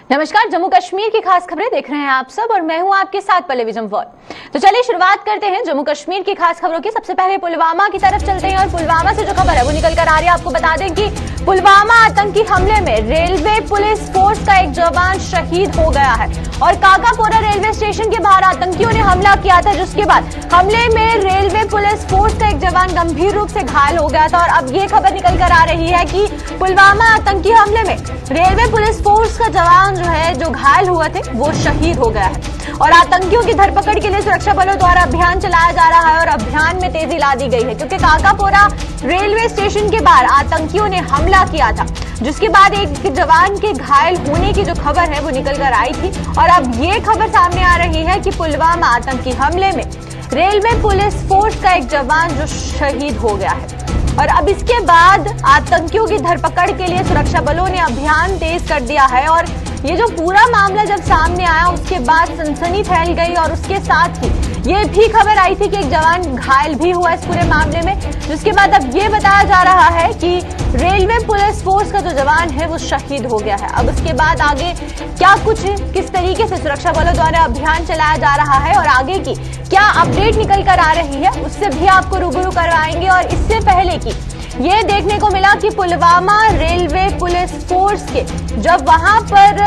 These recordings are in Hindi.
नमस्कार, जम्मू कश्मीर की खास खबरें देख रहे हैं आप सब और मैं हूं आपके साथ पल्लवी जम्वाल। तो चलिए शुरुआत करते हैं जम्मू कश्मीर की खास खबरों की। सबसे पहले पुलवामा की तरफ चलते हैं और पुलवामा से जो खबर है वो निकल कर आ रही है। आपको बता दें कि पुलवामा आतंकी हमले में रेलवे पुलिस फोर्स का एक जवान शहीद हो गया है और काकापोरा रेलवे स्टेशन के बाहर आतंकियों ने हमला किया था, जिसके बाद हमले में रेलवे पुलिस फोर्स का एक जवान गंभीर रूप से घायल हो गया था। और अब ये खबर निकल कर आ रही है कि पुलवामा आतंकी हमले में रेलवे पुलिस फोर्स का जवान जो घायल हुए थे वो शहीद हो गया है और आतंकियों की धरपकड़ के लिए सुरक्षा बलों द्वारा अभियान चलाया जा रहा है और अभियान में तेजी ला दी गई है, क्योंकि काकापोरा रेलवे स्टेशन के बाहर आतंकियों ने हमला किया था, जिसके बाद एक जवान के घायल होने की जो खबर है वो निकल कर आई थी। और अब ये खबर सामने आ रही है कि पुलवामा आतंकी हमले में रेलवे पुलिस फोर्स का एक जवान जो शहीद हो गया है और अब इसके बाद आतंकियों की धरपकड़ के लिए सुरक्षा बलों ने अभियान तेज कर दिया है। और ये जो पूरा मामला जब सामने आया उसके बाद सनसनी फैल गई और उसके साथ ही ये भी खबर आई थी कि एक जवान घायल भी हुआ इस पूरे मामले में, जिसके बाद अब ये बताया जा रहा है कि रेलवे पुलिस फोर्स का जो जवान है वो शहीद हो गया है। अब उसके बाद आगे क्या कुछ किस तरीके से सुरक्षा बलों द्वारा अभियान चलाया जा रहा है और आगे की क्या अपडेट निकल कर आ रही है उससे भी आपको रूबरू करवाएंगे। और इससे पहले की ये देखने को मिला कि पुलवामा रेलवे पुलिस फोर्स के जब वहां पर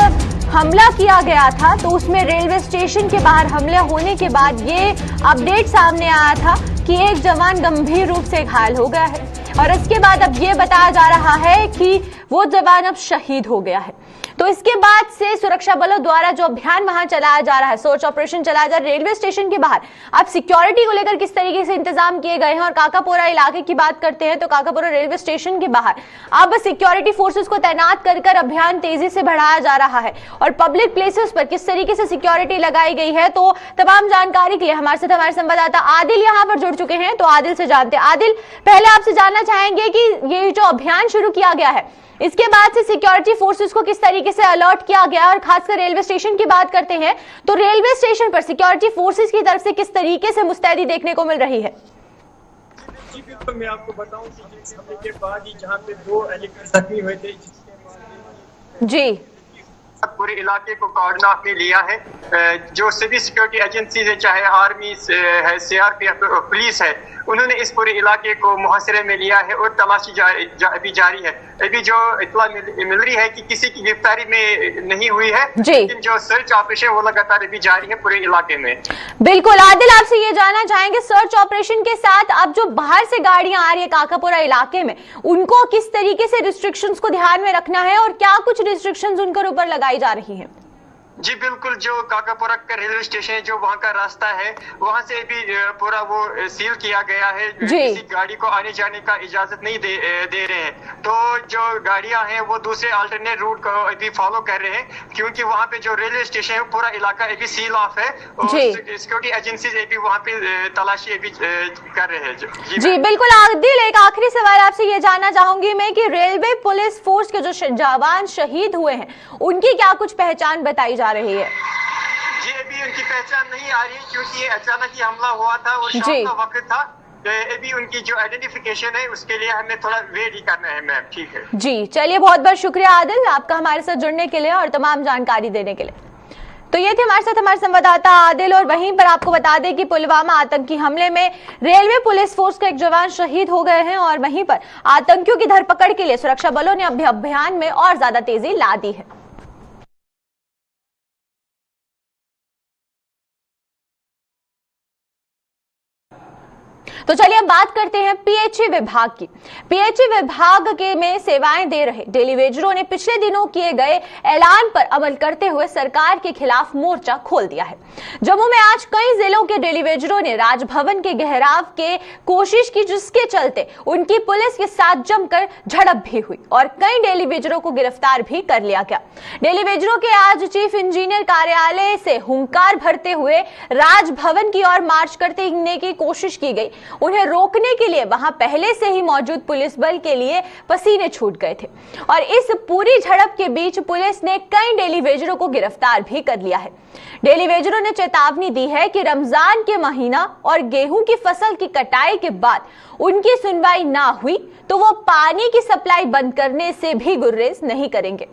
हमला किया गया था तो उसमें रेलवे स्टेशन के बाहर हमले होने के बाद ये अपडेट सामने आया था कि एक जवान गंभीर रूप से घायल हो गया है और इसके बाद अब ये बताया जा रहा है कि वो जवान अब शहीद हो गया है। तो इसके बाद से सुरक्षा बलों द्वारा जो अभियान वहां चलाया जा रहा है, सर्च ऑपरेशन चलाया जा रहा है रेलवे स्टेशन के बाहर, अब सिक्योरिटी को लेकर किस तरीके से इंतजाम किए गए हैं। और काकापोरा इलाके की बात करते हैं तो काकापोरा रेलवे स्टेशन के बाहर अब सिक्योरिटी फोर्सेस को तैनात कर अभियान तेजी से बढ़ाया जा रहा है और पब्लिक प्लेसेस पर किस तरीके से सिक्योरिटी लगाई गई है। तो तमाम जानकारी के लिए हमारे साथ हमारे संवाददाता आदिल यहाँ पर जुड़ चुके हैं, तो आदिल से जानते हैं। आदिल, पहले आपसे जानना चाहेंगे कि ये जो अभियान शुरू किया गया है इसके बाद से सिक्योरिटी फोर्सेस को किस तरीके से अलर्ट किया गया और खासकर रेलवे स्टेशन की बात करते हैं तो रेलवे स्टेशन पर सिक्योरिटी फोर्सेस की तरफ से किस तरीके से मुस्तैदी देखने को मिल रही है। जी बिल्कुल, मैं आपको बताऊं कि जिस हमले के बाद ही जहां पे 2 एलिमेंट जख्मी हुए थे जी पूरे इलाके को कोऑर्डिनेट में लिया है। जो सभी सिक्योरिटी एजेंसीज है, चाहे आर्मी है, सीआरपीएफ, पुलिस है, उन्होंने इस पूरे इलाके को मुहासरे में लिया है और तलाशी अभी जारी है। अभी जो इत्तला मिल रही है कि किसी की गिरफ्तारी में नहीं हुई है, लेकिन जो सर्च ऑपरेशन वो लगातार अभी जारी है पूरे इलाके में। बिल्कुल आदिल, आपसे ये जानना चाहेंगे सर्च ऑपरेशन के साथ अब जो बाहर से गाड़ियां आ रही है काकापोरा इलाके में, उनको किस तरीके से रिस्ट्रिक्शंस को ध्यान में रखना है और क्या कुछ रिस्ट्रिक्शंस उनके ऊपर लगाई जा रही है। जी बिल्कुल, जो काकापोरा का रेलवे स्टेशन है, जो वहाँ का रास्ता है, वहाँ से भी पूरा वो सील किया गया है। किसी गाड़ी को आने जाने का इजाजत नहीं दे रहे हैं। तो जो गाड़ियां हैं वो दूसरे अल्टरनेट रूट को अभी फॉलो कर रहे हैं, क्योंकि वहाँ पे जो रेलवे स्टेशन है पूरा इलाका अभी सील ऑफ है और सिक्योरिटी एजेंसीज अभी वहाँ पे तलाशी अभी कर रहे हैं। जी बिल्कुल आदिल, एक आखिरी सवाल आपसे ये जानना चाहूंगी मैं कि रेलवे पुलिस फोर्स के जो जवान शहीद हुए हैं उनकी क्या कुछ पहचान बताई जा रही है। जी अभी उनकी पहचान नहीं आ रही है क्योंकि ये अचानक ही हमला हुआ था और शाम का वक्त था। अभी उनकी जो आइडेंटिफिकेशन है उसके लिए हमें थोड़ा वेट ही करना है मैम। ठीक है जी, चलिए बहुत बहुत शुक्रिया आदिल आपका हमारे साथ जुड़ने के लिए और तमाम जानकारी देने के लिए। तो ये थे हमारे साथ हमारे संवाददाता आदिल। और वहीं पर आपको बता दें कि पुलवामा आतंकी हमले में रेलवे पुलिस फोर्स का एक जवान शहीद हो गए हैं और वहीं पर आतंकियों की धरपकड़ के लिए सुरक्षा बलों ने अभियान में और ज्यादा तेजी ला दी है। तो चलिए अब बात करते हैं पीएचई विभाग की। पीएचई विभाग के में सेवाएं दे रहे डेलीवेजरों ने पिछले दिनों किए गए ऐलान पर अमल करते हुए सरकार के खिलाफ मोर्चा खोल दिया है। जम्मू में आज कई जिलों के डेलीवेजरों ने राजभवन के घेराव के कोशिश की, जिसके चलते उनकी पुलिस के साथ जमकर झड़प भी हुई और कई डेलीवेजरों को गिरफ्तार भी कर लिया गया। डेलीवेजरों के आज चीफ इंजीनियर कार्यालय से हुंकार भरते हुए राजभवन की ओर मार्च करने की कोशिश की गई। उन्हें रोकने के लिए वहां पहले से ही मौजूद पुलिस बल के लिए पसीने छूट गए थे और इस पूरी झड़प के बीच पुलिस ने कई डेलीवेजरों को गिरफ्तार भी कर लिया है। डेलीवेजरों ने चेतावनी दी है कि रमजान के महीना और गेहूं की फसल की कटाई के बाद उनकी सुनवाई ना हुई तो वो पानी की सप्लाई बंद करने से भी गुरेज नहीं करेंगे।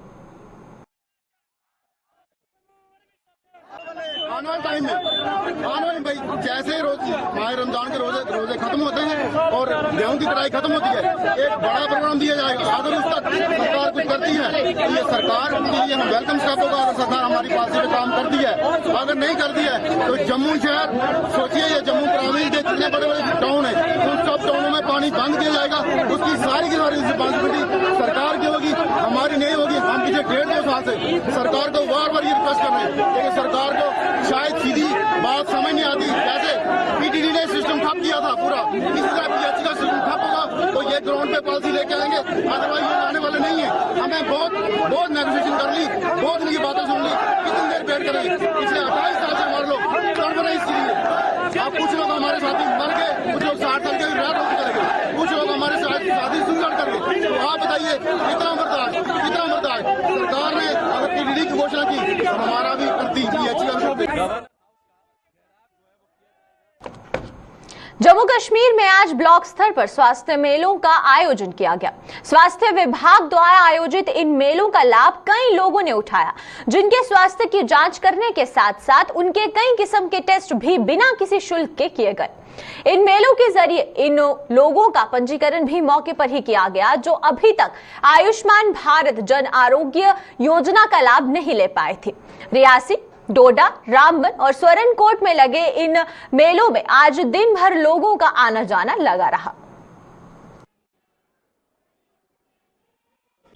जैसे माह रमजान के रोजे खत्म होते हैं और गेहूं की कटाई खत्म होती है, एक बड़ा प्रोग्राम दिया जाएगा। अगर उस तक सरकार कुछ करती है तो ये सरकार के लिए हम वेलकम स्टेप होगा। अगर सरकार हमारी पॉलिसी पे काम करती है, अगर नहीं करती है तो जम्मू शहर सोचिए, ये जम्मू ग्रामीण के जितने बड़े बड़े टाउन है उन सब टाउनों में पानी बंद किया जाएगा। उसकी सारी की सारी रिस्पॉन्सिबिलिटी सरकार की होगी, हमारी नहीं होगी। हम पिछले 1.5-2 साल से सरकार को बार बार ये रिक्वेस्ट कर रहे हैं, लेकिन सरकार को शायद सीधी बात समझ नहीं आती। जैसे पीटीडी ने सिस्टम ठप किया था पूरा, इसी तरह पीएचई का सिस्टम ठप होगा तो ये ग्राउंड पे पॉलिसी लेके आएंगे, अदरवाइज ये आने वाले नहीं है। हमें बहुत नेगोशिएशन कर ली, बहुत इनकी बातें सुन ली, कितनी देर वेट करेंगे। पिछले 28 साल से हमारे लोग तड़प रहे इसके लिए। आप कुछ लोग हमारे साथी मर गए, कुछ लोग 60 साल के रिटायर होकर चले गए, कुछ लोग हमारे साथी सुसाइड कर गए। तो आप बताइए कितना बर्दाश्त। सरकार ने अगर पीटीडी की घोषणा की तो हमारा भी करती पीएचई। जम्मू कश्मीर में आज ब्लॉक स्तर पर स्वास्थ्य मेलों का आयोजन किया गया। स्वास्थ्य विभाग द्वारा आयोजित इन मेलों का लाभ कई लोगों ने उठाया, जिनके स्वास्थ्य की जांच करने के साथ साथ उनके कई किस्म के टेस्ट भी बिना किसी शुल्क के किए गए। इन मेलों के जरिए इन लोगों का पंजीकरण भी मौके पर ही किया गया, जो अभी तक आयुष्मान भारत जन आरोग्य योजना का लाभ नहीं ले पाए थे। रियासी, डोडा, रामबन और स्वरनकोट में लगे इन मेलों में आज दिन भर लोगों का आना जाना लगा रहा,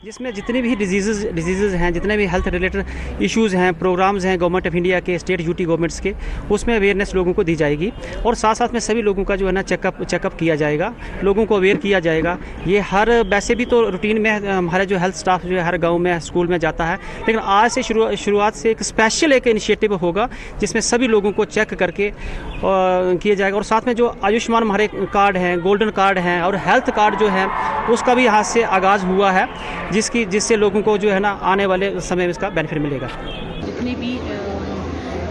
जिसमें जितने भी डिजीज़ हैं, जितने भी हेल्थ रिलेटेड इश्यूज़ हैं, प्रोग्राम्स हैं गवर्नमेंट ऑफ इंडिया के, स्टेट यूटी गवर्नमेंट्स के, उसमें अवेयरनेस लोगों को दी जाएगी। और साथ साथ में सभी लोगों का जो है ना चेकअप किया जाएगा, लोगों को अवेयर किया जाएगा। ये हर वैसे भी तो रूटीन में हमारे जो हेल्थ स्टाफ जो है हर गाँव में, स्कूल में जाता है, लेकिन आज से शुरुआत से एक स्पेशल एक इनिशिएटिव होगा जिसमें सभी लोगों को चेक करके किया जाएगा। और साथ में जो आयुष्मान हमारे कार्ड हैं, गोल्डन कार्ड हैं और हेल्थ कार्ड जो है उसका भी यहाँ से आगाज़ हुआ है, जिससे लोगों को जो है ना आने वाले समय में इसका बेनिफिट मिलेगा। जितने भी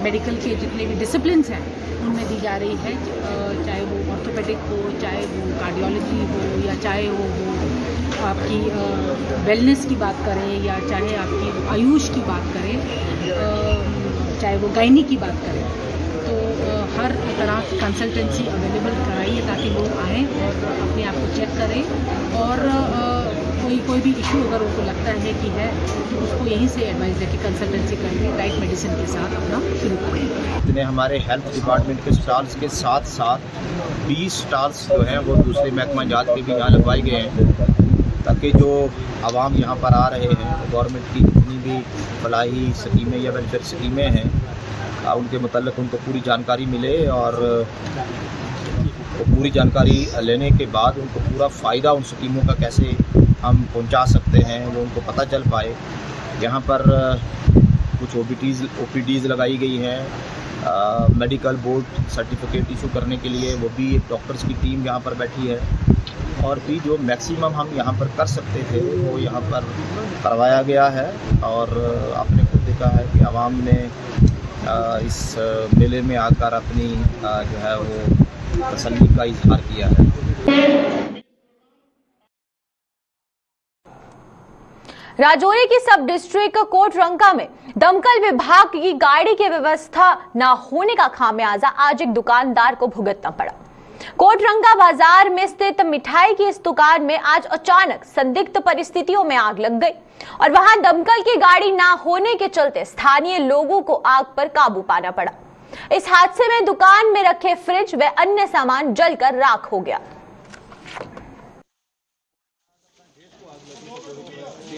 मेडिकल के जितने भी डिसिप्लिन्स हैं उनमें दी जा रही है, चाहे वो ऑर्थोपेडिक हो, चाहे वो कार्डियोलॉजी हो, या चाहे वो आपकी वेलनेस की बात करें, या चाहे आपकी आयुष की बात करें, चाहे वो गायनी की बात करें, तो हर तरह की कंसल्टेंसी अवेलेबल कराइए ताकि लोग आएँ और अपने आप को चेक करें। और कोई भी इशू अगर उनको लगता है कि है तो उसको यहीं से एडवाइस है कि कंसल्टेंसी करके राइट मेडिसिन के साथ अपना शुरू करें। इतने हमारे हेल्थ डिपार्टमेंट के स्टॉल्स के साथ साथ 20 स्टॉल्स जो हैं वो दूसरे महकमा जात के भी यहाँ लगवाए गए हैं, ताकि जो आवाम यहाँ पर आ रहे हैं गवर्नमेंट की जितनी भी फलाही स्कीमें या वेलफेयर स्कीमें हैं उनके मतलब उनको पूरी जानकारी मिले, और पूरी जानकारी लेने के बाद उनको पूरा फ़ायदा उन स्कीमों का कैसे हम पहुंचा सकते हैं वो उनको पता चल पाए। यहाँ पर कुछ ओपीडीज़ लगाई गई हैं, मेडिकल बोर्ड सर्टिफिकेट इशू करने के लिए, वो भी एक डॉक्टर्स की टीम यहाँ पर बैठी है। और भी जो मैक्सिमम हम यहाँ पर कर सकते थे वो यहाँ पर करवाया गया है। और आपने खुद देखा है कि आवाम ने इस मेले में आकर अपनी जो है वो तसल्ली का इजहार किया है। राजौरी की सब डिस्ट्रिक्ट कोटरंका में दमकल विभाग की गाड़ी की व्यवस्था न होने का खामियाजा आज एक दुकानदार को भुगतना पड़ा। कोटरंका बाजार में स्थित मिठाई की इस दुकान में आज अचानक संदिग्ध परिस्थितियों में आग लग गई और वहां दमकल की गाड़ी ना होने के चलते स्थानीय लोगों को आग पर काबू पाना पड़ा। इस हादसे में दुकान में रखे फ्रिज व अन्य सामान जलकर राख हो गया।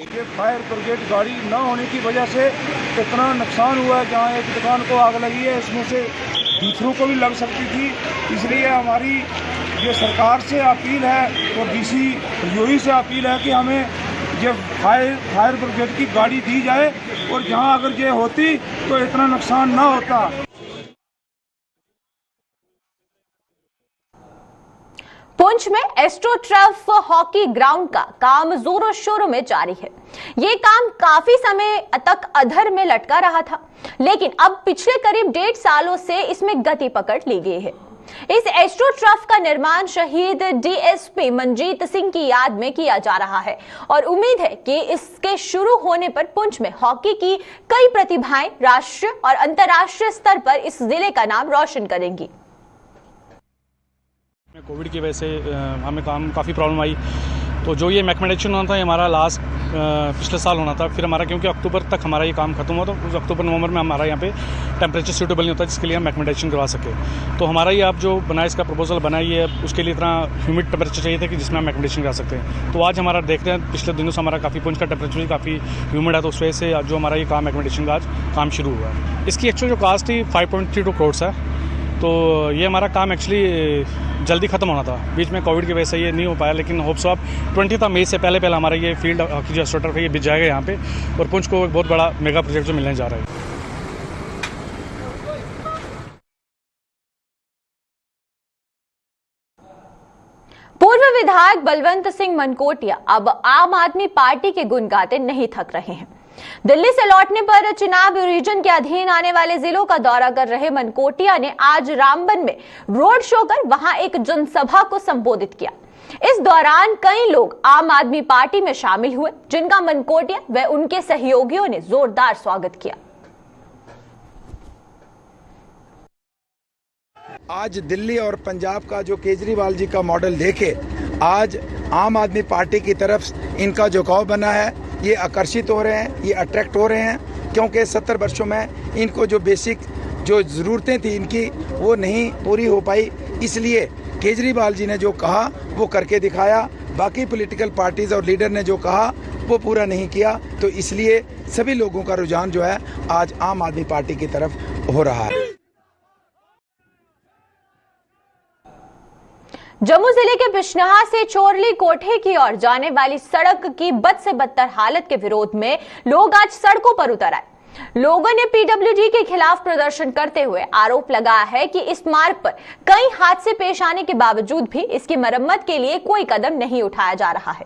ये फायर ब्रिगेड गाड़ी न होने की वजह से इतना नुकसान हुआ है। जहाँ एक दुकान को आग लगी है, इसमें से दूसरों को भी लग सकती थी। इसलिए हमारी ये सरकार से अपील है और डीसी रजौरी से अपील है कि हमें ये फायर ब्रिगेड की गाड़ी दी जाए, और जहाँ अगर ये होती तो इतना नुकसान ना होता। पुंछ में एस्ट्रोटर्फ हॉकी ग्राउंड का काम जोरों शोरों में जारी है। ये काम काफी समय तक अधर में लटका रहा था, लेकिन अब पिछले करीब 1.5 सालों से इसमें गति पकड़ ली गई है। इस एस्ट्रोटर्फ का निर्माण शहीद डीएसपी मनजीत सिंह की याद में किया जा रहा है और उम्मीद है कि इसके शुरू होने पर पुंछ में हॉकी की कई प्रतिभाएं राष्ट्रीय और अंतर्राष्ट्रीय स्तर पर इस जिले का नाम रोशन करेंगी। कोविड की वजह से हमें काम काफ़ी प्रॉब्लम आई, तो जो ये मैकमेडेशन होना था ये हमारा लास्ट पिछले साल होना था। फिर हमारा क्योंकि अक्टूबर तक हमारा ये काम खत्म हुआ, तो उस अक्टूबर नवंबर में हमारा यहाँ पे टेम्परेचर सूटेबल नहीं होता जिसके लिए हम मैकमेडेशन करवा सके। तो हमारा ये आप जो बना इसका प्रपोजल बनाई है उसके लिए इतना ह्यूमिड टेम्परेचर चाहिए था कि जिसमें हम मैकमेडेशन करा सकते हैं। तो आज हमारा देखते हैं पिछले दिनों से हमारा काफ़ी पुंछ का टेम्परेचर भी काफ़ी ह्यूमिड है, तो उस वजह से जो हमारा ये काम मैकमेडेशन का आज काम शुरू हुआ है। इसकी एक्चुअल जो कास्ट थी 5.32 करोड़ है, तो ये हमारा काम एक्चुअली जल्दी ख़त्म होना था, बीच में कोविड की वजह से ये नहीं हो पाया, लेकिन होप्स आप 20 मई से पहले हमारा ये फील्ड हॉकी जो स्टार्टर है ये बिक जाएगा यहाँ पे, और पुंछ को एक बहुत बड़ा मेगा प्रोजेक्ट जो मिलने जा रहा है। पूर्व विधायक बलवंत सिंह मनकोटिया अब आम आदमी पार्टी के गुण गाते नहीं थक रहे हैं। दिल्ली से लौटने पर चुनाव रीजन के अधीन आने वाले जिलों का दौरा कर रहे मनकोटिया ने आज रामबन में रोड शो कर वहां एक जनसभा को संबोधित किया। इस दौरान कई लोग आम आदमी पार्टी में शामिल हुए, जिनका मनकोटिया व उनके सहयोगियों ने जोरदार स्वागत किया। आज दिल्ली और पंजाब का जो केजरीवाल जी का मॉडल देखे, आज आम आदमी पार्टी की तरफ इनका झुकाव बना है, ये आकर्षित हो रहे हैं, ये अट्रैक्ट हो रहे हैं, क्योंकि 70 वर्षों में इनको जो बेसिक जो ज़रूरतें थी इनकी वो नहीं पूरी हो पाई, इसलिए केजरीवाल जी ने जो कहा वो करके दिखाया। बाकी पॉलिटिकल पार्टीज और लीडर ने जो कहा वो पूरा नहीं किया, तो इसलिए सभी लोगों का रुझान जो है आज आम आदमी पार्टी की तरफ हो रहा है। जम्मू जिले के बिश्नहा से चोरली कोठे की ओर जाने वाली सड़क की बद से बदतर हालत के विरोध में लोग आज सड़कों पर उतर आए। लोगों ने पीडब्ल्यूडी के खिलाफ प्रदर्शन करते हुए आरोप लगाया है कि इस मार्ग पर कई हादसे पेश आने के बावजूद भी इसकी मरम्मत के लिए कोई कदम नहीं उठाया जा रहा है।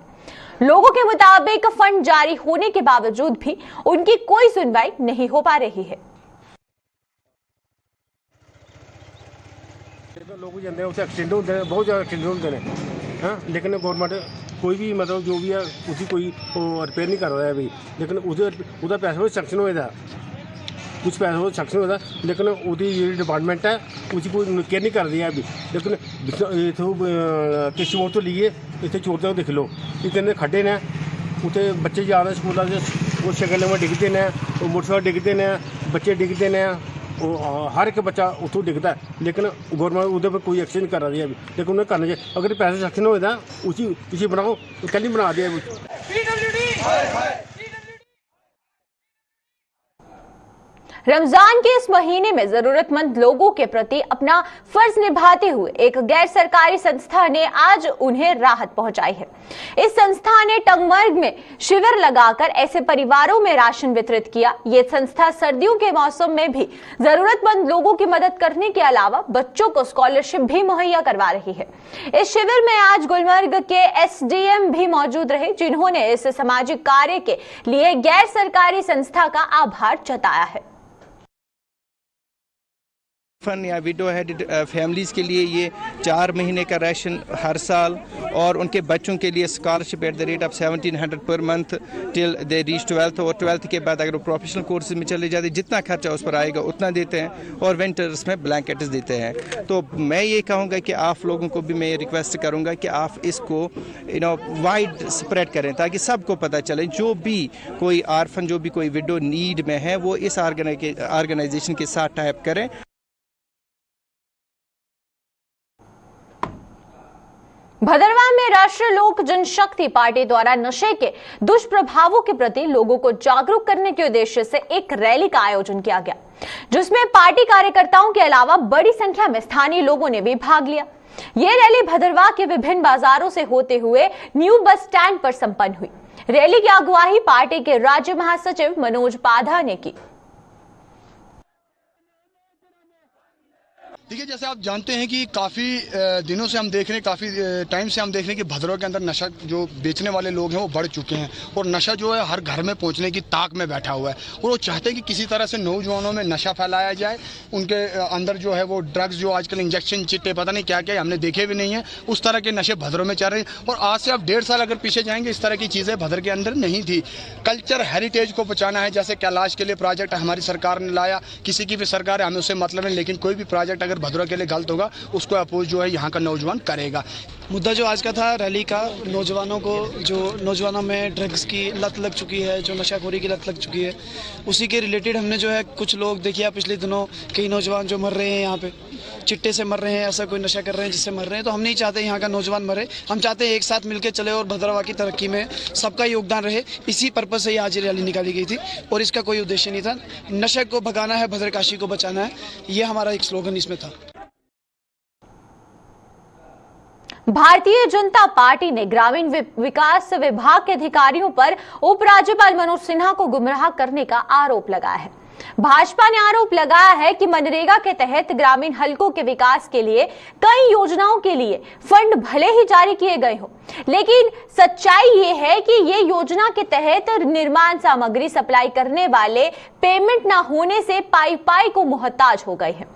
लोगों के मुताबिक फंड जारी होने के बावजूद भी उनकी कोई सुनवाई नहीं हो पा रही है। लोग जाते हैं उसे एक्सीडेंट होते हैं, बहुत ज़्यादा एक्सीडेंट होते हैं, हाँ, लेकिन गवर्नमेंट कोई भी मतलब जो भी है उसकी कोई रिपेयर नहीं कर रहा है अभी, लेकिन उसका पैसा सैक्शन होया था, कुछ पैसा सैक्शन होया था, लेकिन उसकी जी डिपार्टमेंट है उसकी कोई केयर नहीं कर रही है अभी। लेकिन इतों किश्तवाड़ तो लिए इतने चोर तक देख लो, इतने खड्डे ने, उत्थे बच्चे जा रहे स्कूलों से, वो शगल में डिगते हैं, वो मोटरसाइकिल डिगते हैं, बच्चे डिगते हैं, हर एक बच्चा उतों डिगता है, लेकिन गवर्नमेंट उधर पर कोई एक्शन नहीं कर रही है अभी, लेकिन उन्हें करना चाहिए। अगर पैसे सैक्शन हो जाता उसी बनाओ, कल ही बना दिया। रमजान के इस महीने में जरूरतमंद लोगों के प्रति अपना फर्ज निभाते हुए एक गैर सरकारी संस्था ने आज उन्हें राहत पहुंचाई है। इस संस्था ने टंगमर्ग में शिविर लगाकर ऐसे परिवारों में राशन वितरित किया। ये संस्था सर्दियों के मौसम में भी जरूरतमंद लोगों की मदद करने के अलावा बच्चों को स्कॉलरशिप भी मुहैया करवा रही है। इस शिविर में आज गुलमर्ग के एसडीएम भी मौजूद रहे, जिन्होंने इस सामाजिक कार्य के लिए गैर सरकारी संस्था का आभार जताया है। फंड या विडो हेडेड फैमिलीज़ के लिए ये 4 महीने का राशन हर साल, और उनके बच्चों के लिए scholarship at the rate of 1700 per month till they reach 12th, और 12th के बाद अगर वो प्रोफेशनल कोर्सेज में चले जाते जितना खर्चा उस पर आएगा उतना देते हैं, और विंटर्स में ब्लैंकेट्स देते हैं। तो मैं ये कहूँगा कि आप लोगों को भी मैं रिक्वेस्ट करूँगा कि आप इसको वाइड स्प्रेड करें, ताकि सबको पता चले, जो भी कोई आर्फन, जो भी कोई विडो नीड में है, वो इस ऑर्गेनाइजेशन के साथ टाइप करें। भदरवा में राष्ट्रीय लोक जनशक्ति पार्टी द्वारा नशे के दुष्प्रभावों के प्रति लोगों को जागरूक करने के उद्देश्य से एक रैली का आयोजन किया गया, जिसमें पार्टी कार्यकर्ताओं के अलावा बड़ी संख्या में स्थानीय लोगों ने भी भाग लिया। ये रैली भदरवा के विभिन्न बाजारों से होते हुए न्यू बस स्टैंड पर संपन्न हुई। रैली की अगुवाई पार्टी के राज्य महासचिव मनोज पाधा ने की। देखिए, जैसे आप जानते हैं कि काफ़ी दिनों से हम देख रहे हैं, काफ़ी टाइम से हम देख रहे हैं कि भदरवा के अंदर नशा जो बेचने वाले लोग हैं वो बढ़ चुके हैं, और नशा जो है हर घर में पहुंचने की ताक में बैठा हुआ है, और वो चाहते हैं कि किसी तरह से नौजवानों में नशा फैलाया जाए, उनके अंदर जो है वो ड्रग्स, जो आजकल इंजेक्शन चिट्टे, पता नहीं क्या क्या हमने देखे भी नहीं है, उस तरह के नशे भदरवा में चल रहे हैं। और आज से आप 1.5 साल अगर पीछे जाएंगे, इस तरह की चीज़ें भदर के अंदर नहीं थी। कल्चर हेरिटेज को बचाना है, जैसे कैलाश के लिए प्रोजेक्ट हमारी सरकार ने लाया, किसी की भी सरकार है हमें उससे मतलब है, लेकिन कोई भी प्रोजेक्ट अगर अगर भदोरा के लिए गलत होगा उसको अपोज जो है यहाँ का नौजवान करेगा। मुद्दा जो आज का था रैली का, नौजवानों को जो नौजवानों में ड्रग्स की लत लग चुकी है, जो नशाखोरी की लत लग चुकी है, उसी के रिलेटेड हमने जो है कुछ लोग देखिए पिछले दिनों कई नौजवान जो मर रहे हैं यहाँ पे, चिट्टे से मर रहे हैं, ऐसा कोई नशा कर रहे हैं जिससे मर रहे हैं। तो हम नहीं चाहते यहाँ का नौजवान मरे, हम चाहते हैं एक साथ मिलकर चले और भद्रवा की तरक्की में सबका योगदान रहे। इसी पर्पज़ से ये आज रैली निकाली गई थी और इसका कोई उद्देश्य नहीं था। नशे को भगाना है, भद्रकाशी को बचाना है, ये हमारा एक स्लोगन इसमें था। भारतीय जनता पार्टी ने ग्रामीण विकास विभाग के अधिकारियों पर उपराज्यपाल मनोज सिन्हा को गुमराह करने का आरोप लगाया है। भाजपा ने आरोप लगाया है कि मनरेगा के तहत ग्रामीण हलकों के विकास के लिए कई योजनाओं के लिए फंड भले ही जारी किए गए हो, लेकिन सच्चाई ये है कि ये योजना के तहत निर्माण सामग्री सप्लाई करने वाले पेमेंट न होने से पाई को मुहताज हो गए हैं।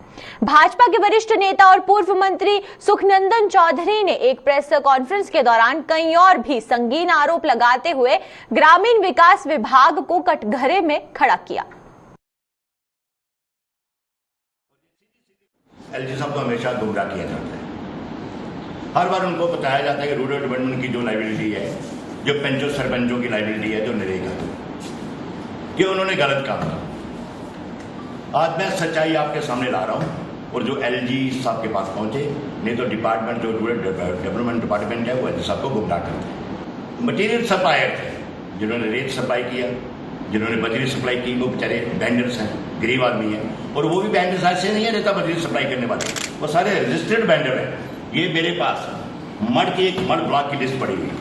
भाजपा के वरिष्ठ नेता और पूर्व मंत्री सुखनंदन चौधरी ने एक प्रेस कॉन्फ्रेंस के दौरान कई और भी संगीन आरोप लगाते हुए ग्रामीण विकास विभाग को कटघरे में खड़ा किया। एलजी साहब को हमेशा गुमराह किया जाता है। हर बार उनको बताया जाता है कि रूरल डेवलपमेंट की जो लाइबिलिटी है, जो पंचों सरपंचों की लाइबिलिटी है, जो नरेगा कि उन्होंने गलत काम किया। आज मैं सच्चाई आपके सामने ला रहा हूँ और जो एलजी साहब के पास पहुंचे, नहीं तो डिपार्टमेंट जो रूरल डेवलपमेंट डिपार्टमेंट है वो एलजी साहब को गुमराह करते हैं। मटीरियल सप्लायर थे जिन्होंने रेत सप्लाई किया, जिन्होंने बजरी सप्लाई की, वो बेचारे वेंडर्स हैं, गरीब आदमी हैं। और वो भी वेंडर्स ऐसे नहीं है रेता बजरी सप्लाई करने वाले, वो सारे रजिस्टर्ड वेंडर हैं। ये मेरे पास मड की एक मड ब्लॉक की लिस्ट पड़ी हुई है,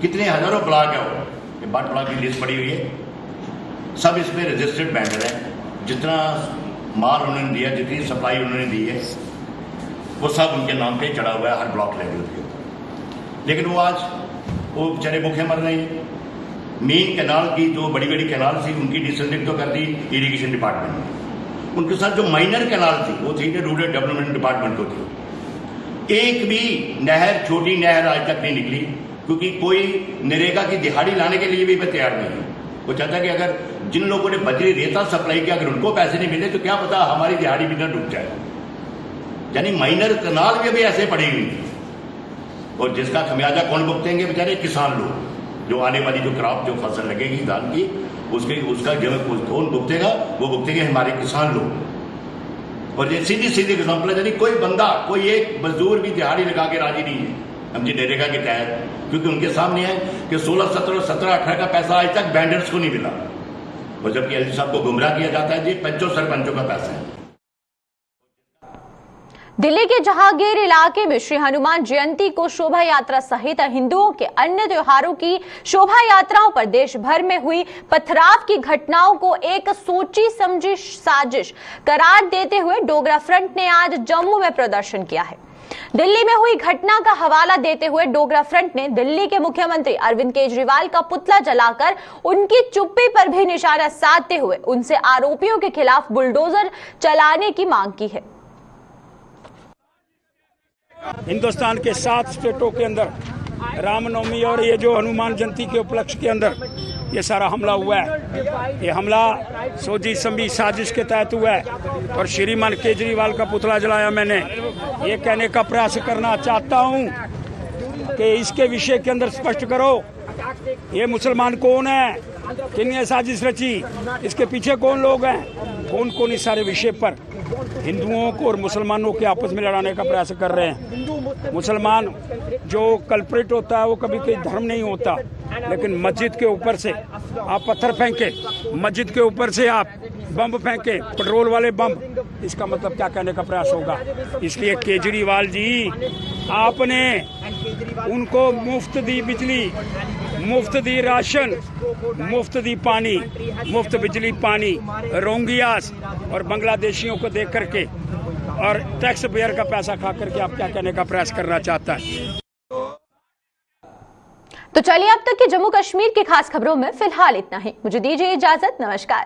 कितने हजारों ब्लॉक है वो, ये मड ब्लॉक की लिस्ट पड़ी हुई है। सब इसमें रजिस्टर्ड वेंडर हैं। जितना माल उन्होंने दिया, जितनी सप्लाई उन्होंने दी है, वो सब उनके नाम पे चढ़ा हुआ है हर ब्लॉक लेवल के ऊपर। लेकिन वो आज वो बेचारे भूखे मर रहे हैं। मेन कैनाल की जो बड़ी बड़ी कैनाल थी उनकी डिसलिंक तो कर दी इरिगेशन डिपार्टमेंट ने। उनके साथ जो माइनर कैनाल थी वो थी रूरल डेवलपमेंट डिपार्टमेंट को थी। एक भी नहर, छोटी नहर आज तक नहीं निकली, क्योंकि कोई नरेगा की दिहाड़ी लाने के लिए भी तैयार नहीं है। वो चाहता है कि अगर जिन लोगों ने बजरी रेता सप्लाई किया अगर उनको पैसे नहीं मिले तो क्या पता हमारी दिहाड़ी भी न डूब जाए। यानी माइनर कैनाल भी अभी ऐसे पड़ी हुई थी, और जिसका खमियाजा कौन भुगतेंगे? बेचारे किसान लोग। जो आने वाली जो क्रॉप, जो फसल लगेगी धान की, उसका जब कौन भुगतेगा? वो भुगतेंगे हमारे किसान लोग। और ये सीधी सीधी एग्जाम्पल है, यानी कोई बंदा, कोई एक मजदूर भी दिहाड़ी लगा के राजी नहीं है हम नरेगा के तहत, क्योंकि उनके सामने है कि 16, 17, 17, 18 का पैसा आज तक वेंडर्स को नहीं मिला। और जबकि एलजी साहब को गुमराह किया जाता है जी पंचों सरपंचों का पैसा है। दिल्ली के जहांगीर इलाके में श्री हनुमान जयंती को शोभा यात्रा सहित हिंदुओं के अन्य त्योहारों की शोभा यात्राओं पर देश भर में हुई पथराव की घटनाओं को एक सोची समझी साजिश करार देते हुए डोगरा फ्रंट ने आज जम्मू में प्रदर्शन किया है। दिल्ली में हुई घटना का हवाला देते हुए डोगरा फ्रंट ने दिल्ली के मुख्यमंत्री अरविंद केजरीवाल का पुतला जलाकर उनकी चुप्पी पर भी निशाना साधते हुए उनसे आरोपियों के खिलाफ बुलडोजर चलाने की मांग की है। हिंदुस्तान के 7 स्टेटों के अंदर रामनवमी और ये जो हनुमान जयंती के उपलक्ष्य के अंदर ये सारा हमला हुआ है। ये हमला सोची समझी साजिश के तहत हुआ है और श्रीमान केजरीवाल का पुतला जलाया। मैंने ये कहने का प्रयास करना चाहता हूँ कि इसके विषय के अंदर स्पष्ट करो, ये मुसलमान कौन है, किन साजिश रची, इसके पीछे कौन लोग हैं, कौन इस सारे विषय पर हिंदुओं को और मुसलमानों के आपस में लड़ाने का प्रयास कर रहे हैं। मुसलमान जो कल्प्रिट होता है वो कभी कोई धर्म नहीं होता, लेकिन मस्जिद के ऊपर से आप पत्थर फेंके, मस्जिद के ऊपर से आप बम फेंके, पेट्रोल वाले बम, इसका मतलब क्या कहने का प्रयास होगा। इसलिए केजरीवाल जी, आपने उनको मुफ्त दी बिजली, मुफ्त दी राशन, मुफ्त दी पानी, मुफ्त बिजली पानी, रोहिंग्यास और बांग्लादेशियों को देख करके और टैक्स पेयर का पैसा खा करके आप क्या कहने का प्रयास करना चाहता है। तो चलिए अब तक के जम्मू कश्मीर की खास खबरों में फिलहाल इतना ही। मुझे दीजिए इजाजत। नमस्कार।